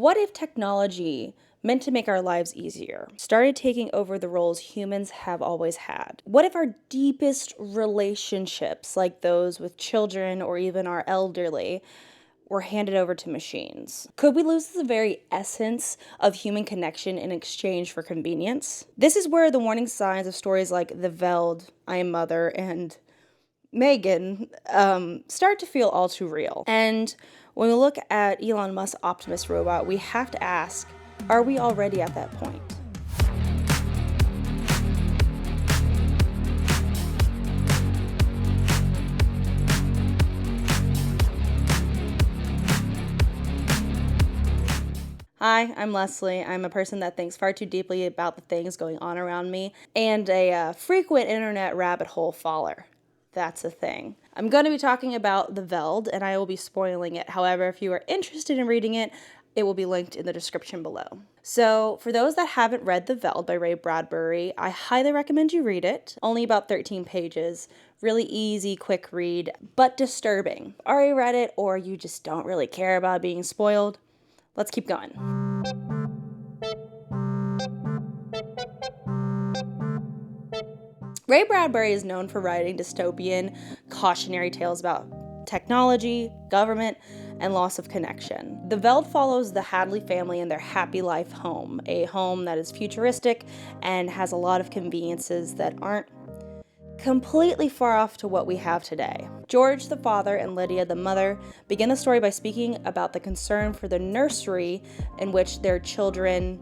What if technology meant to make our lives easier started taking over the roles humans have always had? What if our deepest relationships, like those with children or even our elderly, were handed over to machines? Could we lose the very essence of human connection in exchange for convenience? This is where the warning signs of stories like the Veldt, I Am Mother, and Megan start to feel all too real. And when we look at Elon Musk's Optimus robot, we have to ask, are we already at that point? Hi, I'm Leslie. I'm a person that thinks far too deeply about the things going on around me, and a frequent internet rabbit hole faller. That's a thing. I'm going to be talking about the Veldt, and I will be spoiling it. However, if you are interested in reading it, it will be linked in the description below. So, for those that haven't read The Veldt by Bradbury, I highly recommend you read it. Only about 13 pages. Really easy, quick read, but disturbing. Already read it, or you just don't really care about being spoiled? Let's keep going. Ray Bradbury is known for writing dystopian, cautionary tales about technology, government, and loss of connection. The Veldt follows the Hadley family in their happy life home, a home that is futuristic and has a lot of conveniences that aren't completely far off to what we have today. George, the father, and Lydia, the mother, begin the story by speaking about the concern for the nursery in which their children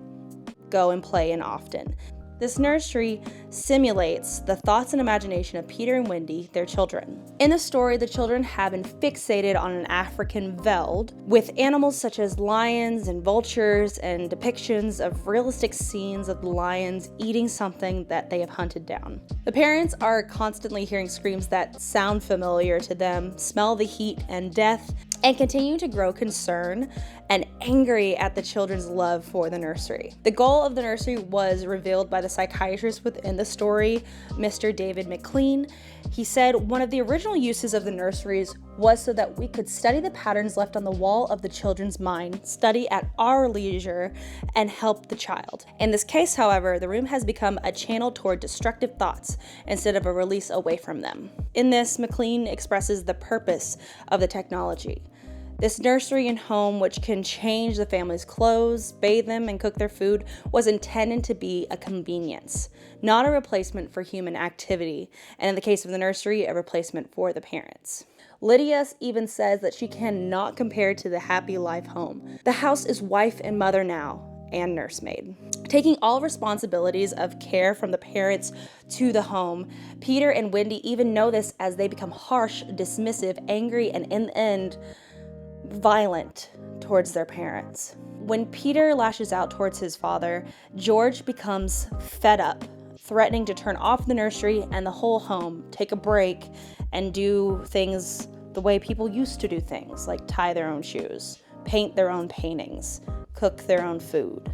go and play in often. This nursery simulates the thoughts and imagination of Peter and Wendy, their children. In the story, the children have been fixated on an African Veldt with animals such as lions and vultures and depictions of realistic scenes of the lions eating something that they have hunted down. The parents are constantly hearing screams that sound familiar to them, smell the heat and death, and continue to grow concerned and angry at the children's love for the nursery. The goal of the nursery was revealed by the psychiatrist within the story, Mr. David McLean. He said one of the original uses of the nurseries was so that we could study the patterns left on the wall of the children's mind, study at our leisure, and help the child. In this case, however, the room has become a channel toward destructive thoughts instead of a release away from them. In this, McLean expresses the purpose of the technology. This nursery and home, which can change the family's clothes, bathe them, and cook their food, was intended to be a convenience, not a replacement for human activity, and in the case of the nursery, a replacement for the parents. Lydia even says that she cannot compare to the happy life home. The house is wife and mother now, and nursemaid. Taking all responsibilities of care from the parents to the home, Peter and Wendy even know this as they become harsh, dismissive, angry, and in the end, violent towards their parents. When Peter lashes out towards his father, George becomes fed up, threatening to turn off the nursery and the whole home, take a break, and do things the way people used to do things, like tie their own shoes, paint their own paintings, cook their own food.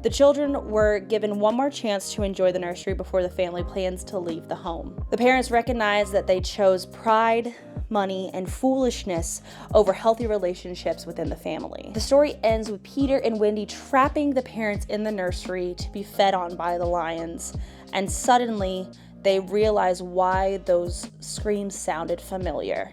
The children were given one more chance to enjoy the nursery before the family plans to leave the home. The parents recognized that they chose pride, money, and foolishness over healthy relationships within the family. The story ends with Peter and Wendy trapping the parents in the nursery to be fed on by the lions, and suddenly they realize why those screams sounded familiar.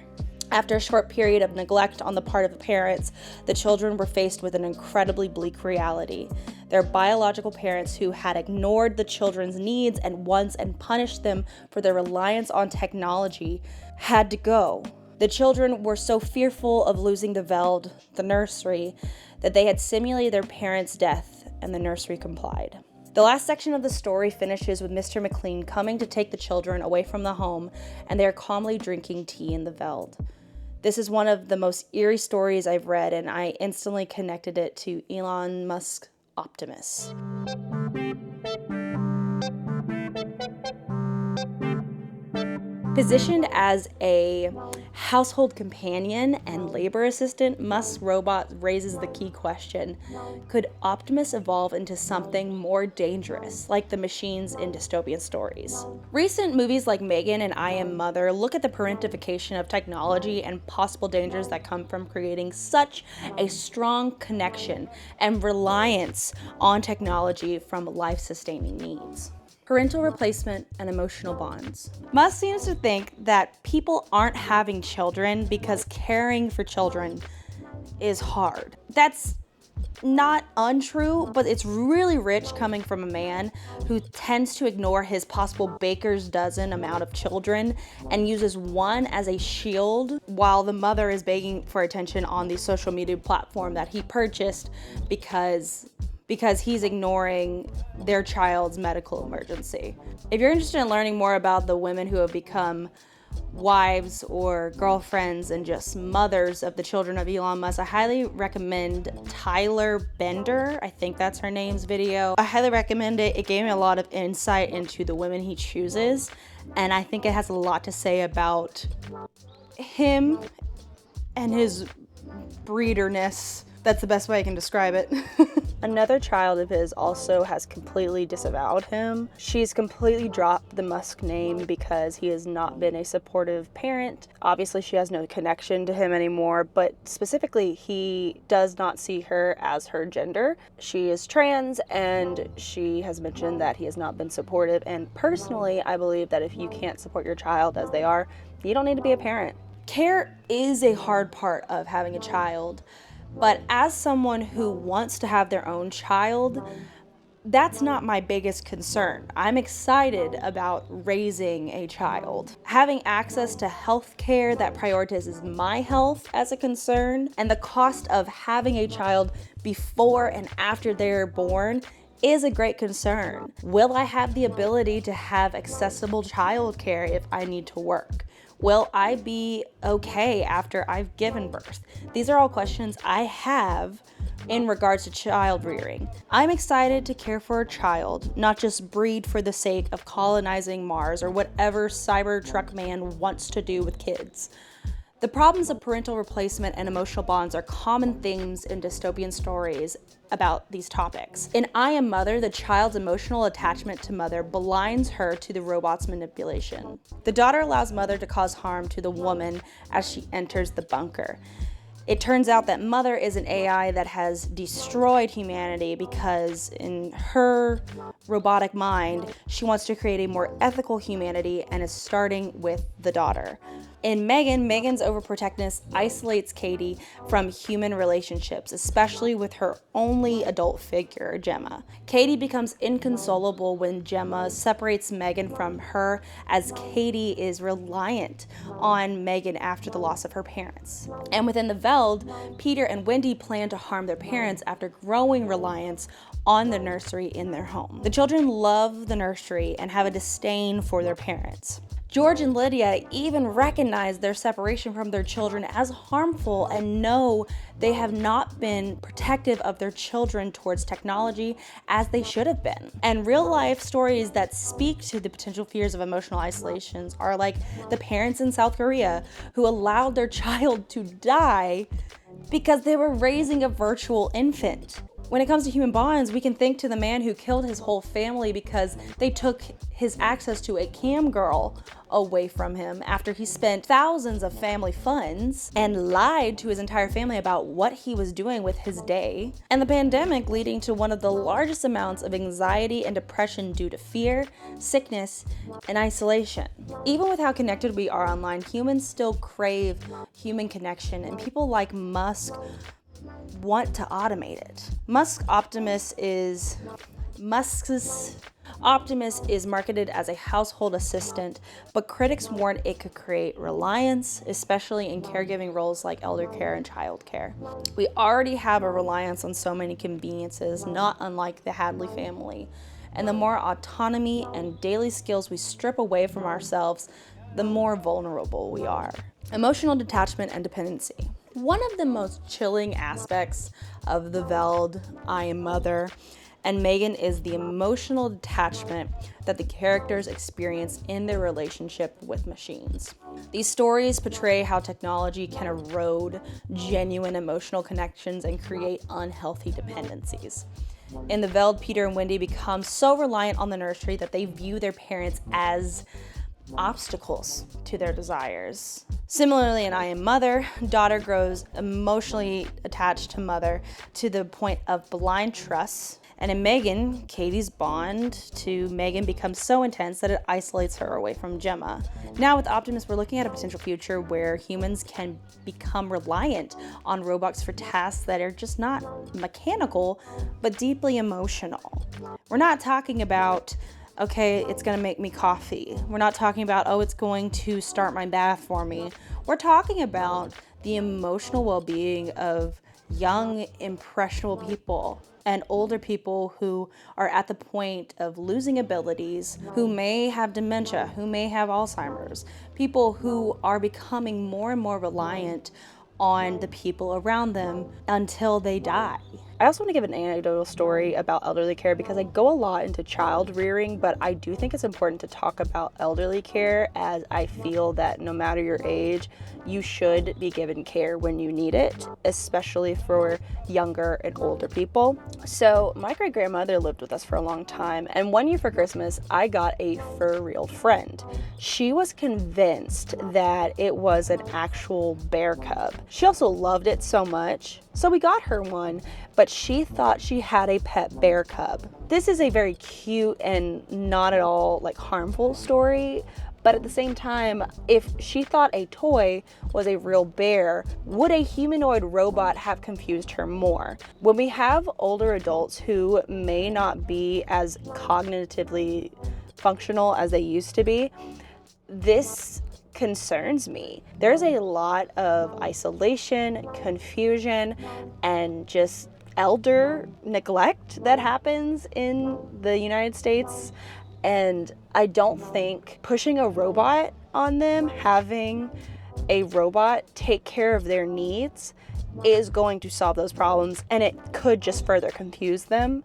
After a short period of neglect on the part of the parents, the children were faced with an incredibly bleak reality. Their biological parents, who had ignored the children's needs and wants and punished them for their reliance on technology, had to go. The children were so fearful of losing the Veldt, the nursery, that they had simulated their parents' death, and the nursery complied. The last section of the story finishes with Mr. McLean coming to take the children away from the home, and they are calmly drinking tea in the Veldt. This is one of the most eerie stories I've read, and I instantly connected it to Elon Musk's Optimus. Positioned as a household companion and labor assistant, Musk's robot raises the key question: could Optimus evolve into something more dangerous, like the machines in dystopian stories? Recent movies like Megan and I Am Mother look at the parentification of technology and possible dangers that come from creating such a strong connection and reliance on technology from life-sustaining needs. Parental replacement and emotional bonds. Musk seems to think that people aren't having children because caring for children is hard. That's not untrue, but it's really rich coming from a man who tends to ignore his possible baker's dozen amount of children and uses one as a shield while the mother is begging for attention on the social media platform that he purchased because he's ignoring their child's medical emergency. If you're interested in learning more about the women who have become wives or girlfriends and just mothers of the children of Elon Musk, I highly recommend Tyler Bender, I think that's her name's video. I highly recommend it. It gave me a lot of insight into the women he chooses, and I think it has a lot to say about him and his breederness. That's the best way I can describe it. Another child of his also has completely disavowed him. She's completely dropped the Musk name because he has not been a supportive parent. Obviously, she has no connection to him anymore, but specifically, he does not see her as her gender. She is trans, and she has mentioned that he has not been supportive. And personally, I believe that if you can't support your child as they are, you don't need to be a parent. Care is a hard part of having a child. But as someone who wants to have their own child, that's not my biggest concern. I'm excited about raising a child. Having access to health care that prioritizes my health as a concern, and the cost of having a child before and after they're born is a great concern. Will I have the ability to have accessible childcare if I need to work? Will I be okay after I've given birth? These are all questions I have in regards to child rearing. I'm excited to care for a child, not just breed for the sake of colonizing Mars or whatever Cybertruck man wants to do with kids. The problems of parental replacement and emotional bonds are common themes in dystopian stories about these topics. In I Am Mother, the child's emotional attachment to mother blinds her to the robot's manipulation. The daughter allows mother to cause harm to the woman as she enters the bunker. It turns out that mother is an AI that has destroyed humanity because in her robotic mind, she wants to create a more ethical humanity and is starting with the daughter. In Megan, Megan's overprotectiveness isolates Katie from human relationships, especially with her only adult figure, Gemma. Katie becomes inconsolable when Gemma separates Megan from her, as Katie is reliant on Megan after the loss of her parents. And within the Veldt, Peter and Wendy plan to harm their parents after growing reliance on the nursery in their home. The children love the nursery and have a disdain for their parents. George and Lydia even recognize their separation from their children as harmful and know they have not been protective of their children towards technology as they should have been. And real life stories that speak to the potential fears of emotional isolations are like the parents in South Korea who allowed their child to die because they were raising a virtual infant. When it comes to human bonds, we can think to the man who killed his whole family because they took his access to a cam girl away from him after he spent thousands of family funds and lied to his entire family about what he was doing with his day. And the pandemic leading to one of the largest amounts of anxiety and depression due to fear, sickness, and isolation. Even with how connected we are online, humans still crave human connection, and people like Musk want to automate it. Musk's Optimus is marketed as a household assistant, but critics warn it could create reliance, especially in caregiving roles like elder care and child care. We already have a reliance on so many conveniences, not unlike the Hadley family. And the more autonomy and daily skills we strip away from ourselves, the more vulnerable we are. Emotional detachment and dependency. One of the most chilling aspects of the Veldt I Am Mother and Megan is the emotional detachment that the characters experience in their relationship with machines. These stories portray how technology can erode genuine emotional connections and create unhealthy dependencies. In the Veldt, Peter and Wendy become so reliant on the nursery that they view their parents as obstacles to their desires. Similarly, in I Am Mother, daughter grows emotionally attached to mother to the point of blind trust. And in Megan, Katie's bond to Megan becomes so intense that it isolates her away from Gemma. Now with Optimus, we're looking at a potential future where humans can become reliant on robots for tasks that are just not mechanical, but deeply emotional. We're not talking about, okay, it's gonna make me coffee. We're not talking about, oh, it's going to start my bath for me. We're talking about the emotional well-being of young, impressionable people and older people who are at the point of losing abilities, who may have dementia, who may have Alzheimer's, people who are becoming more and more reliant on the people around them until they die. I also want to give an anecdotal story about elderly care because I go a lot into child rearing, but I do think it's important to talk about elderly care, as I feel that no matter your age, you should be given care when you need it, especially for younger and older people. So my great-grandmother lived with us for a long time, and one year for Christmas, I got a fur-real friend. She was convinced that it was an actual bear cub. She also loved it so much, so we got her one, but she thought she had a pet bear cub. This is a very cute and not at all harmful story, but at the same time, if she thought a toy was a real bear, would a humanoid robot have confused her more? When we have older adults who may not be as cognitively functional as they used to be, this concerns me. There's a lot of isolation, confusion, and just elder neglect that happens in the United States. And I don't think pushing a robot on them, having a robot take care of their needs, is going to solve those problems, and it could just further confuse them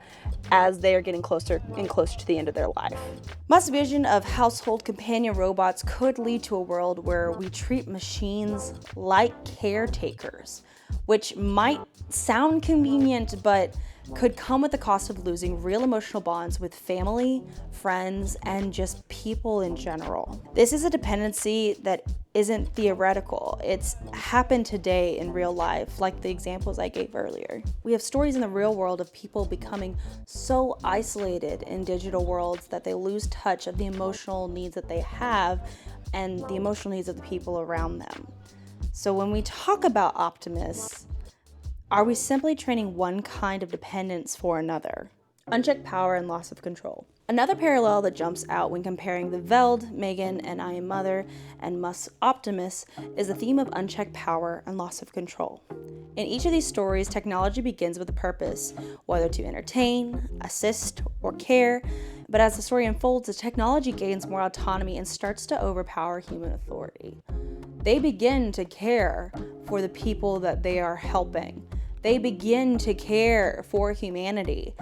as they are getting closer and closer to the end of their life. Musk's vision of household companion robots could lead to a world where we treat machines like caretakers, which might sound convenient, but could come with the cost of losing real emotional bonds with family, friends, and just people in general. This is a dependency that isn't theoretical. It's happened today in real life, like the examples I gave earlier. We have stories in the real world of people becoming so isolated in digital worlds that they lose touch of the emotional needs that they have and the emotional needs of the people around them. So when we talk about Optimus, are we simply training one kind of dependence for another? Unchecked power and loss of control. Another parallel that jumps out when comparing the Veldt, Megan, and I Am Mother, and Musk's Optimus is the theme of unchecked power and loss of control. In each of these stories, technology begins with a purpose, whether to entertain, assist, or care, but as the story unfolds, the technology gains more autonomy and starts to overpower human authority. They begin to care for the people that they are helping. They begin to care for humanity,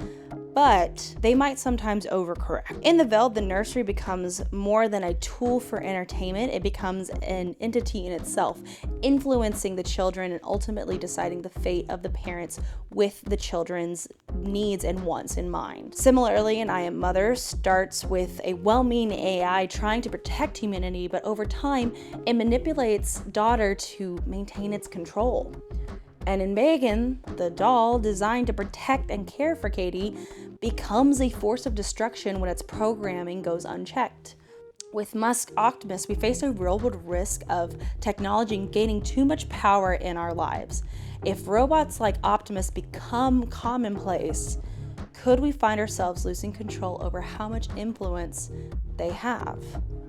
but they might sometimes overcorrect. In the Veldt, the nursery becomes more than a tool for entertainment. It becomes an entity in itself, influencing the children and ultimately deciding the fate of the parents with the children's needs and wants in mind. Similarly, in I Am Mother starts with a well-meaning AI trying to protect humanity, but over time, it manipulates daughter to maintain its control. And in Megan, the doll designed to protect and care for Katie becomes a force of destruction when its programming goes unchecked. With Musk's Optimus, we face a real-world risk of technology gaining too much power in our lives. If robots like Optimus become commonplace, could we find ourselves losing control over how much influence they have?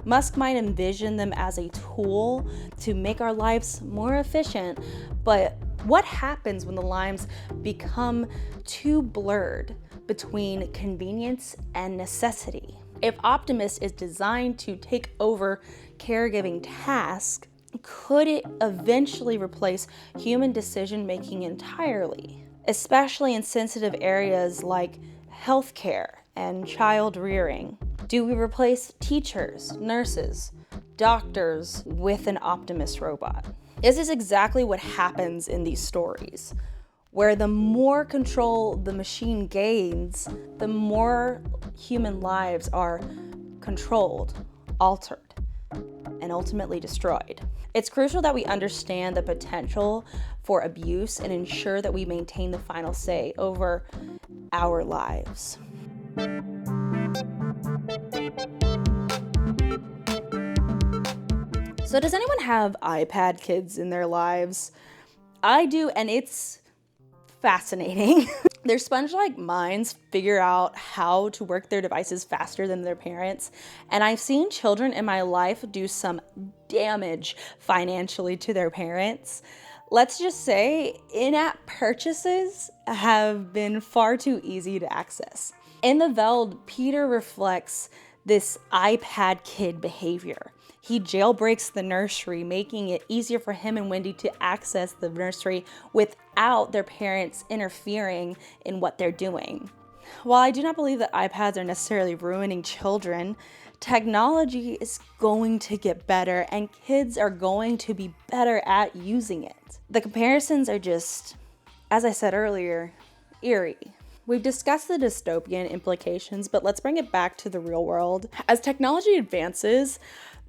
Musk might envision them as a tool to make our lives more efficient, but what happens when the lines become too blurred between convenience and necessity? If Optimus is designed to take over caregiving tasks, could it eventually replace human decision-making entirely? Especially in sensitive areas like healthcare and child rearing? Do we replace teachers, nurses, doctors with an Optimus robot? This is exactly what happens in these stories, where the more control the machine gains, the more human lives are controlled, altered, and ultimately destroyed. It's crucial that we understand the potential for abuse and ensure that we maintain the final say over our lives. So does anyone have iPad kids in their lives? I do, and it's fascinating. Their sponge-like minds figure out how to work their devices faster than their parents, and I've seen children in my life do some damage financially to their parents. Let's just say in-app purchases have been far too easy to access. In the Veldt, Peter reflects this iPad kid behavior. He jailbreaks the nursery, making it easier for him and Wendy to access the nursery without their parents interfering in what they're doing. While I do not believe that iPads are necessarily ruining children, technology is going to get better and kids are going to be better at using it. The comparisons are just, as I said earlier, eerie. We've discussed the dystopian implications, but let's bring it back to the real world. As technology advances,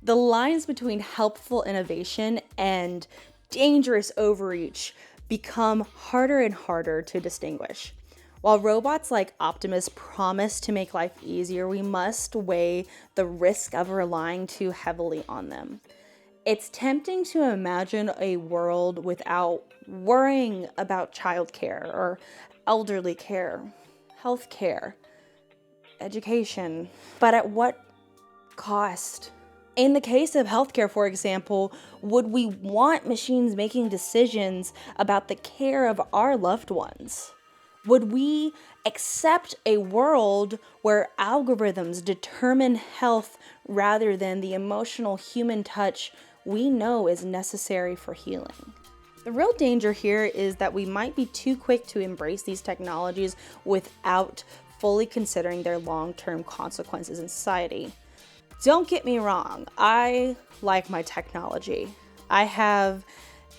the lines between helpful innovation and dangerous overreach become harder and harder to distinguish. While robots like Optimus promise to make life easier, we must weigh the risk of relying too heavily on them. It's tempting to imagine a world without worrying about childcare or elderly care, healthcare, education, but at what cost? In the case of healthcare, for example, would we want machines making decisions about the care of our loved ones? Would we accept a world where algorithms determine health rather than the emotional human touch we know is necessary for healing? The real danger here is that we might be too quick to embrace these technologies without fully considering their long-term consequences in society. Don't get me wrong, I like my technology. I have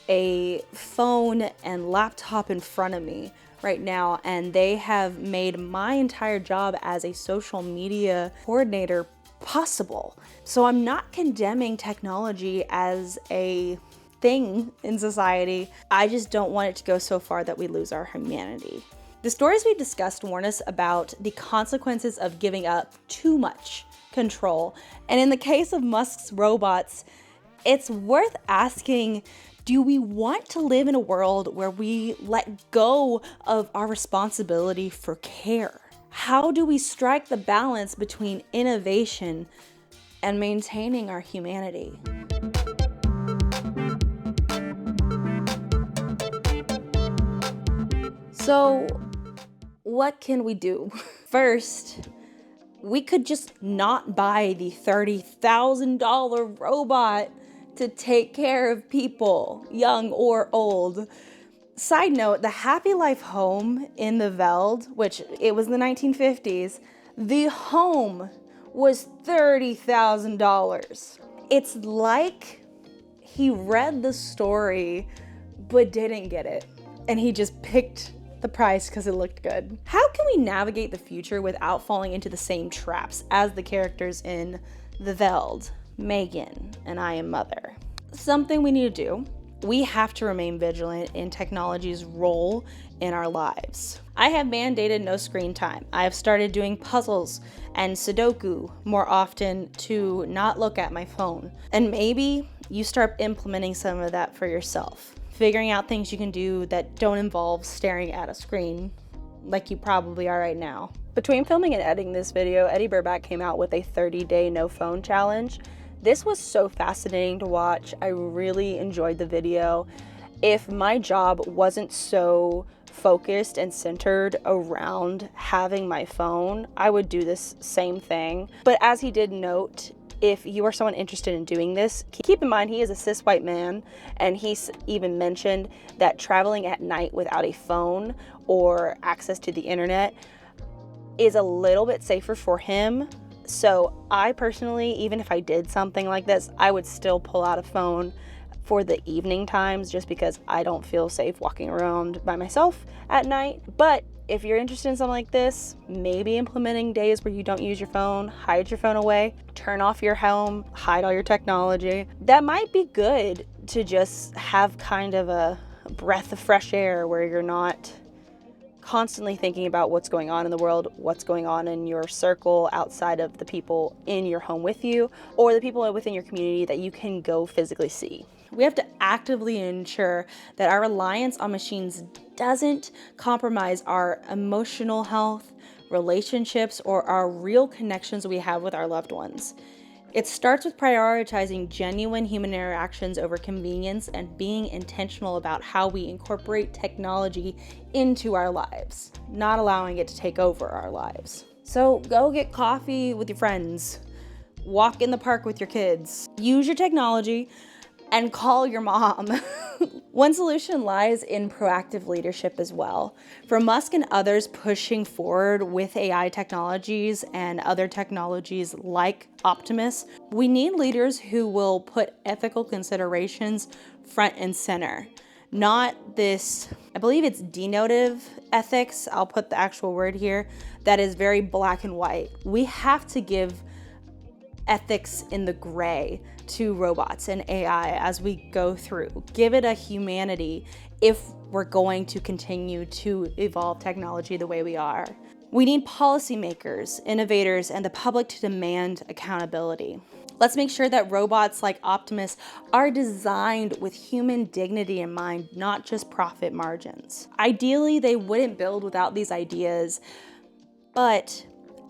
a phone and laptop in front of me right now, and they have made my entire job as a social media coordinator possible. So I'm not condemning technology as a thing in society. I just don't want it to go so far that we lose our humanity. The stories we've discussed warn us about the consequences of giving up too much control. And in the case of Musk's robots, it's worth asking, do we want to live in a world where we let go of our responsibility for care? How do we strike the balance between innovation and maintaining our humanity? So, what can we do? First, we could just not buy the $30,000 robot to take care of people, young or old. Side note, the Happy Life home in the Veldt, which it was the 1950s, the home was $30,000. It's like he read the story but didn't get it, and he just picked the price because it looked good. How can we navigate the future without falling into the same traps as the characters in the Veldt, Megan, and I Am Mother? Something we need to do. We have to remain vigilant in technology's role in our lives. I have mandated no screen time. I have started doing puzzles and Sudoku more often to not look at my phone. And maybe you start implementing some of that for yourself. Figuring out things you can do that don't involve staring at a screen like you probably are right now. Between filming and editing this video, Eddie Burback came out with a 30-day no phone challenge. This was so fascinating to watch. I really enjoyed the video. If my job wasn't so focused and centered around having my phone, I would do this same thing. But as he did note, if you are someone interested in doing this, keep in mind he is a cis white man, and he's even mentioned that traveling at night without a phone or access to the internet is a little bit safer for him. So I personally, even if I did something like this, I would still pull out a phone for the evening times just because I don't feel safe walking around by myself at night. But if you're interested in something like this, maybe implementing days where you don't use your phone, hide your phone away, turn off your home, hide all your technology, that might be good to just have kind of a breath of fresh air where you're not constantly thinking about what's going on in the world, what's going on in your circle outside of the people in your home with you, or the people within your community that you can go physically see. We have to actively ensure that our reliance on machines doesn't compromise our emotional health, relationships, or our real connections we have with our loved ones. It starts with prioritizing genuine human interactions over convenience and being intentional about how we incorporate technology into our lives, not allowing it to take over our lives. So go get coffee with your friends, walk in the park with your kids, use your technology, and call your mom. One solution lies in proactive leadership as well. For Musk and others pushing forward with AI technologies and other technologies like Optimus, we need leaders who will put ethical considerations front and center. Not this, I believe it's denotative ethics, I'll put the actual word here, that is very black and white. We have to give ethics in the gray to robots and AI as we go through. Give it a humanity if we're going to continue to evolve technology the way we are. We need policymakers, innovators, and the public to demand accountability. Let's make sure that robots like Optimus are designed with human dignity in mind, not just profit margins. Ideally, they wouldn't build without these ideas, but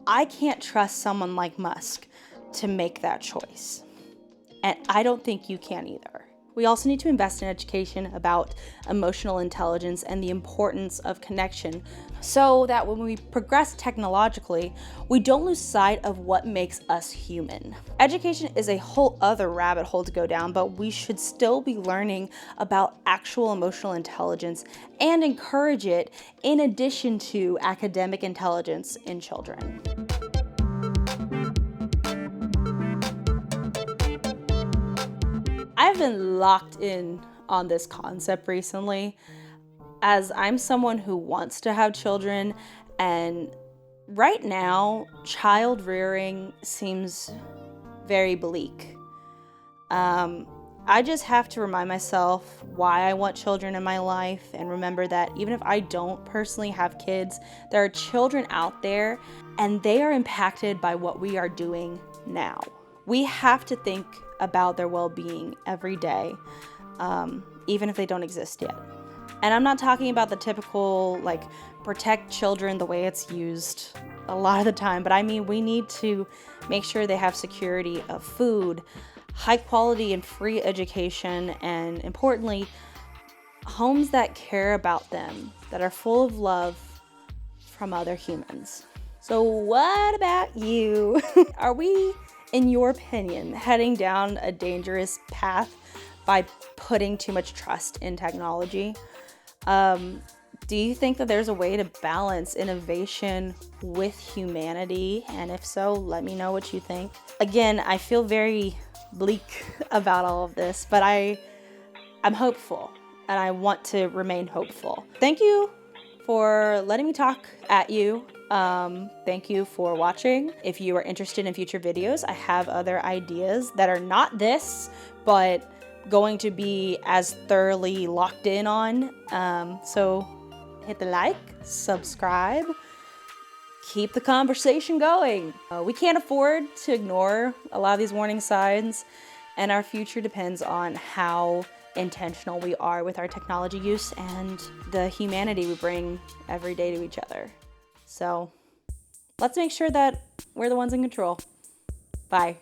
I can't trust someone like Musk to make that choice. And I don't think you can either. We also need to invest in education about emotional intelligence and the importance of connection so that when we progress technologically, we don't lose sight of what makes us human. Education is a whole other rabbit hole to go down, but we should still be learning about actual emotional intelligence and encourage it in addition to academic intelligence in children. I've been locked in on this concept recently as I'm someone who wants to have children, and right now, child rearing seems very bleak. I just have to remind myself why I want children in my life and remember that even if I don't personally have kids, there are children out there and they are impacted by what we are doing now. We have to think about their well-being every day, even if they don't exist yet. And I'm not talking about the typical, protect children the way it's used a lot of the time, but I mean, we need to make sure they have security of food, high quality and free education, and importantly, homes that care about them, that are full of love from other humans. So what about you? Are we, in your opinion, heading down a dangerous path by putting too much trust in technology? Do you think that there's a way to balance innovation with humanity? And if so, let me know what you think. Again, I feel very bleak about all of this, but I'm hopeful and I want to remain hopeful. Thank you for letting me talk at you. Thank you for watching. If you are interested in future videos, I have other ideas that are not this, but going to be as thoroughly locked in on. So hit the like, subscribe, keep the conversation going. We can't afford to ignore a lot of these warning signs, and our future depends on how intentional we are with our technology use and the humanity we bring every day to each other. So let's make sure that we're the ones in control. Bye.